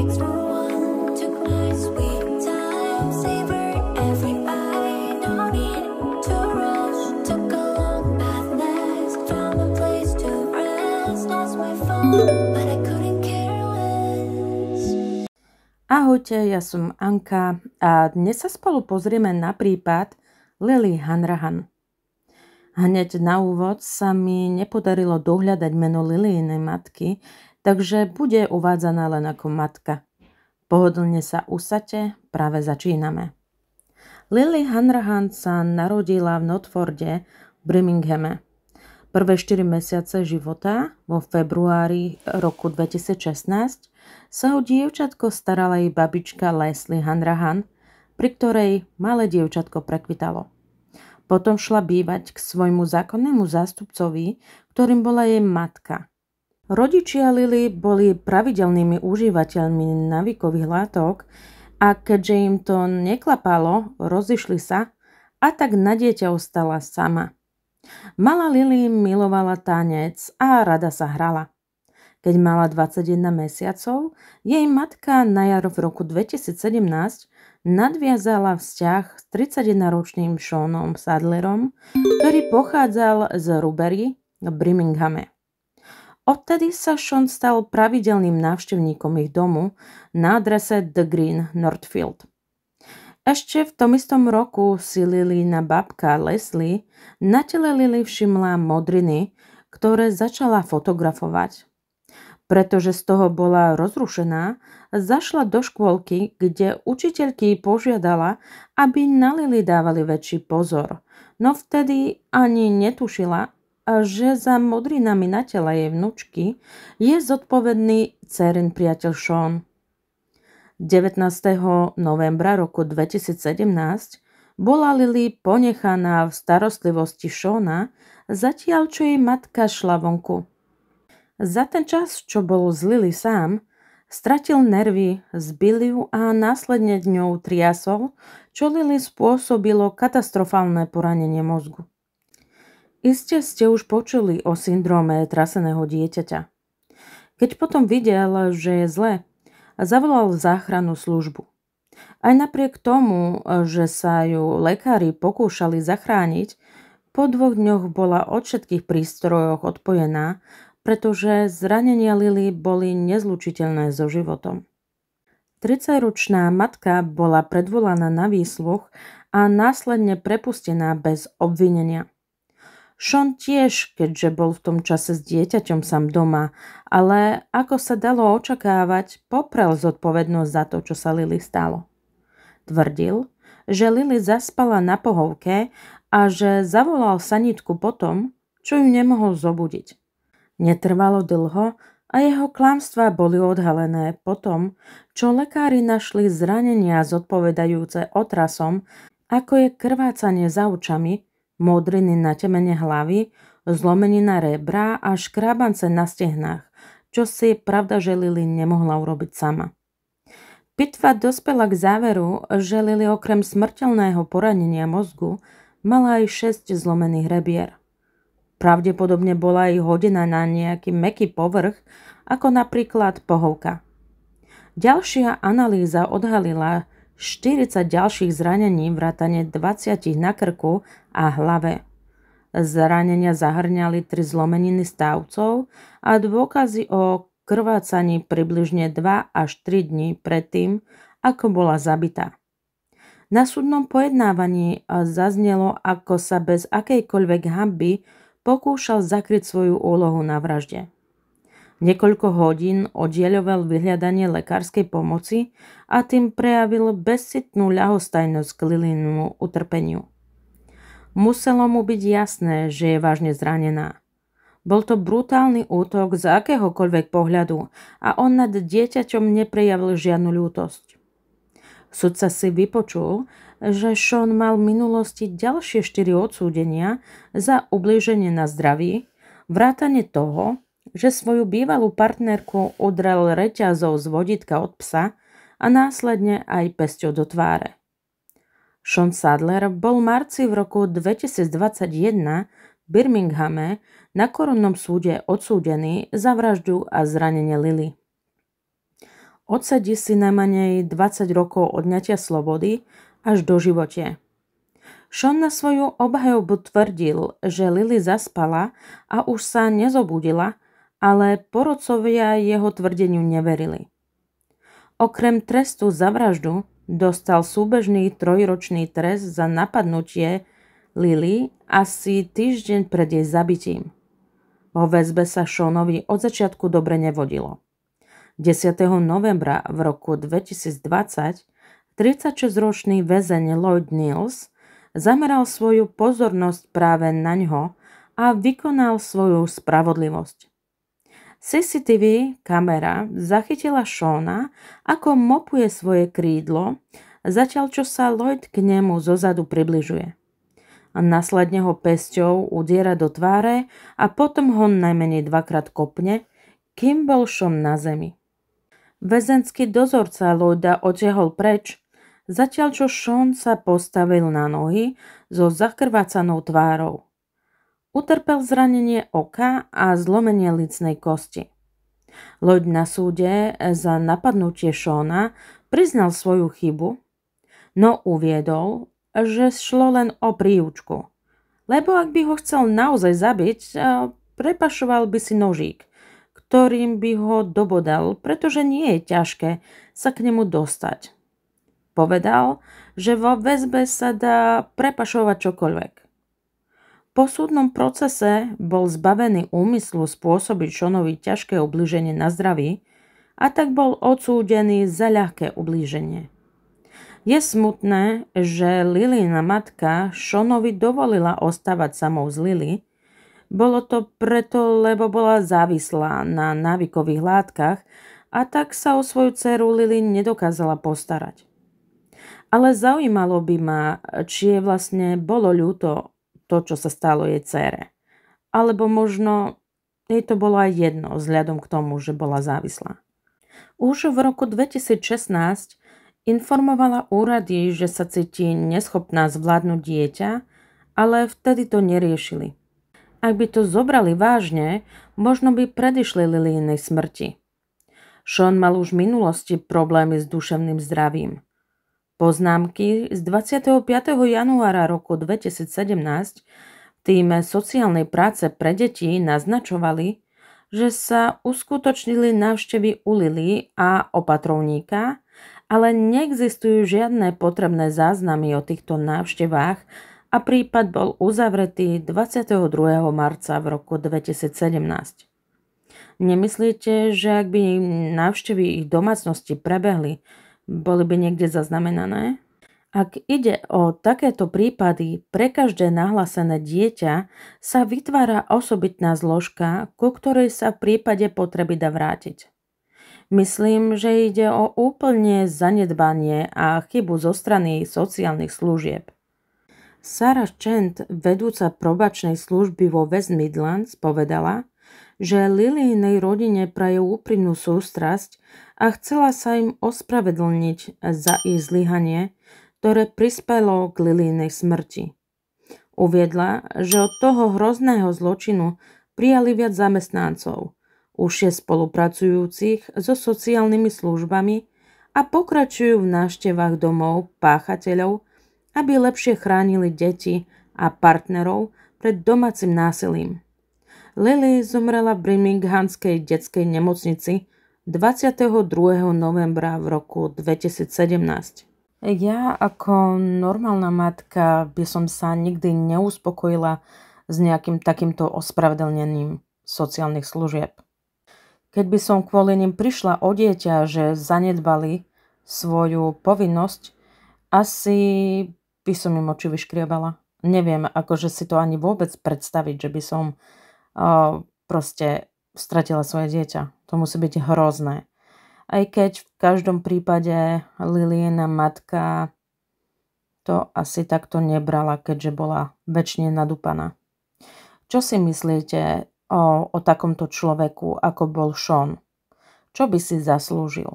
takes for one. Took my sweet time, savored every bite. No need to rush. Took a long path next. Found a place to rest. Lost my phone, but I couldn't care less. Ahojte, ja som Anka a dnes sa spolu pozrieme na prípad Lily Hanrahan. Hneď na úvod sa mi nepodarilo dohľadať meno Lilyjinej matky, takže bude uvádzaná len ako matka. Pohodlne sa usaďte, práve začíname. Lily Hanrahan sa narodila v Knotforde v Birminghame. Prvé 4 mesiace života, vo februári roku 2016, sa o dievčatko starala jej babička Leslie Hanrahan, pri ktorej malé dievčatko prekvitalo. Potom šla bývať k svojmu zákonnému zástupcovi, ktorým bola jej matka. Rodičia Lily boli pravidelnými užívateľmi návykových látok a keďže im to neklapalo, rozišli sa a tak na dieťa ostala sama. Malá Lily milovala tanec a rada sa hrala. Keď mala 21 mesiacov, jej matka na jar v roku 2017 nadviazala vzťah s 31-ročným Seanom Sadlerom, ktorý pochádzal z Rubery v Birminghame. Odtedy sa Sean stal pravidelným návštevníkom ich domu na adrese The Green, Northfield. Ešte v tom istom roku si Lilyna babka Leslie na tele Lily všimla modriny, ktoré začala fotografovať. Pretože z toho bola rozrušená, zašla do škôlky, kde učiteľky požiadala, aby na Lily dávali väčší pozor. No vtedy ani netušila, že za modrinami na tele jej vnučky je zodpovedný dcerin priateľ Sean. 19. novembra roku 2017 bola Lily ponechaná v starostlivosti Seana, zatiaľ čo jej matka šla vonku. Za ten čas, čo bol z Lily sám, stratil nervy, zbil ju a následne ňou triasol, čo Lily spôsobilo katastrofálne poranenie mozgu. Iste ste už počuli o syndróme traseného dieťaťa. Keď potom videl, že je zle, zavolal záchrannú službu. Aj napriek tomu, že sa ju lekári pokúšali zachrániť, po 2 dňoch bola od všetkých prístrojov odpojená, pretože zranenia Lily boli nezlučiteľné so životom. 30-ročná matka bola predvolaná na výsluch a následne prepustená bez obvinenia. Sean tiež, keďže bol v tom čase s dieťaťom sám doma, ale ako sa dalo očakávať, poprel zodpovednosť za to, čo sa Lily stalo. Tvrdil, že Lily zaspala na pohovke a že zavolal sanitku potom, čo ju nemohol zobudiť. Netrvalo dlho a jeho klamstvá boli odhalené potom, čo lekári našli zranenia zodpovedajúce otrasom, ako je krvácanie za očami, modriny na temene hlavy, zlomenina rebra a škrábance na stehnách, čo si pravda, že Lily nemohla urobiť sama. Pitva dospela k záveru, že Lily okrem smrteľného poranenia mozgu mala aj 6 zlomených rebier. Pravdepodobne bola aj hodená na nejaký mäkký povrch, ako napríklad pohovka. Ďalšia analýza odhalila 40 ďalších zranení vrátane 20 na krku a hlave. Zranenia zahrňali 3 zlomeniny stavcov a dôkazy o krvácaní približne 2 až 3 dní predtým, ako bola zabitá. Na súdnom pojednávaní zaznelo, ako sa bez akejkoľvek hanby pokúšal zakryť svoju úlohu na vražde. Niekoľko hodín oddieľoval vyhľadanie lekárskej pomoci a tým prejavil bezcitnú ľahostajnosť k Lilynému utrpeniu. Muselo mu byť jasné, že je vážne zranená. Bol to brutálny útok z akéhokoľvek pohľadu a on nad dieťaťom neprejavil žiadnu ľútosť. Sudca si vypočul, že Sean mal v minulosti ďalšie 4 odsúdenia za ublíženie na zdraví, vrátane toho, že svoju bývalú partnerku udrel reťazou z vodítka od psa a následne aj pesťou do tváre. Sean Sadler bol v marci v roku 2021 v Birminghame na korunnom súde odsúdený za vraždu a zranenie Lily. odsedí si najmenej 20 rokov odňatia slobody až do živote. Sean na svoju obhajobu tvrdil, že Lily zaspala a už sa nezobudila, ale porodcovia jeho tvrdeniu neverili. Okrem trestu za vraždu dostal súbežný 3-ročný trest za napadnutie Lily asi týždeň pred jej zabitím. Vo väzbe sa Seanovi od začiatku dobre nevodilo. 10. novembra v roku 2020 36-ročný väzeň Lloyd Niels zameral svoju pozornosť práve na ňo a vykonal svoju spravodlivosť. CCTV kamera zachytila Seana, ako mopuje svoje krídlo, zatiaľ čo sa Lloyd k nemu zozadu približuje. A následne ho pesťou udiera do tváre a potom ho najmenej 2-krát kopne, kým bol Sean na zemi. Väzenský dozorca Lloyda odtiahol preč, zatiaľ čo Sean sa postavil na nohy so zakrvácanou tvárou. Utrpel zranenie oka a zlomenie lícnej kosti. Lloyd na súde za napadnutie Seana priznal svoju chybu, no uviedol, že šlo len o príučku. Lebo ak by ho chcel naozaj zabiť, prepašoval by si nožík, ktorým by ho dobodal, pretože nie je ťažké sa k nemu dostať. Povedal, že vo väzbe sa dá prepašovať čokoľvek. Po súdnom procese bol zbavený úmyslu spôsobiť Seanovi ťažké ublíženie na zdraví a tak bol odsúdený za ľahké ublíženie. Je smutné, že Lilyna matka Seanovi dovolila ostávať samou z Lily. Bolo to preto, lebo bola závislá na návykových látkach a tak sa o svoju dceru Lily nedokázala postarať. Ale zaujímalo by ma, či jej vlastne bolo ľúto to, čo sa stalo jej dcére. Alebo možno jej to bolo aj jedno, vzhľadom k tomu, že bola závislá. Už v roku 2016 informovala úrady, že sa cíti neschopná zvládnuť dieťa, ale vtedy to neriešili. Ak by to zobrali vážne, možno by predišli Lilynej smrti. Sean mal už v minulosti problémy s duševným zdravím. Poznámky z 25. januára roku 2017 v týme sociálnej práce pre deti naznačovali, že sa uskutočnili návštevy u Lily a opatrovníka, ale neexistujú žiadne potrebné záznamy o týchto návštevách a prípad bol uzavretý 22. marca v roku 2017. Nemyslíte, že ak by návštevy ich domácnosti prebehli, boli by niekde zaznamenané? Ak ide o takéto prípady, pre každé nahlásené dieťa sa vytvára osobitná zložka, ku ktorej sa v prípade potreby dá vrátiť. Myslím, že ide o úplne zanedbanie a chybu zo strany sociálnych služieb. Sarah Chant, vedúca probačnej služby vo West Midlands, povedala, že Lilynej rodine praje úprimnú sústrasť a chcela sa im ospravedlniť za ich zlyhanie, ktoré prispelo k Lilynej smrti. Uviedla, že od toho hrozného zločinu prijali viac zamestnancov, užšie spolupracujúcich so sociálnymi službami a pokračujú v návštevách domov páchateľov, aby lepšie chránili deti a partnerov pred domácim násilím. Lily zomrela v Birminghamskej detskej nemocnici 22. novembra v roku 2017. Ja ako normálna matka by som sa nikdy neuspokojila s nejakým takýmto ospravedlnením sociálnych služieb. Keď by som kvôli nim prišla o dieťa, že zanedbali svoju povinnosť, asi by som im oči vyškriebala. Neviem, akože si to ani vôbec predstaviť, že by som proste stratila svoje dieťa. To musí byť hrozné. Aj keď v každom prípade Lilyna matka to asi takto nebrala, keďže bola večne nadúpaná. Čo si myslíte o takomto človeku, ako bol Sean? Čo by si zaslúžil?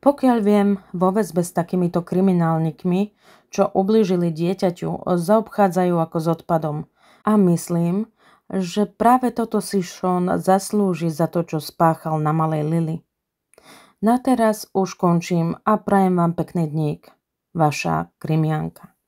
Pokiaľ viem, vo väzbe s takýmito kriminálnikmi, čo ublížili dieťaťu, zaobchádzajú ako s odpadom. A myslím, že práve toto si Sean zaslúži za to, čo spáchal na malej Lily. Na teraz už končím a prajem vám pekný dník. Vaša Krymianka.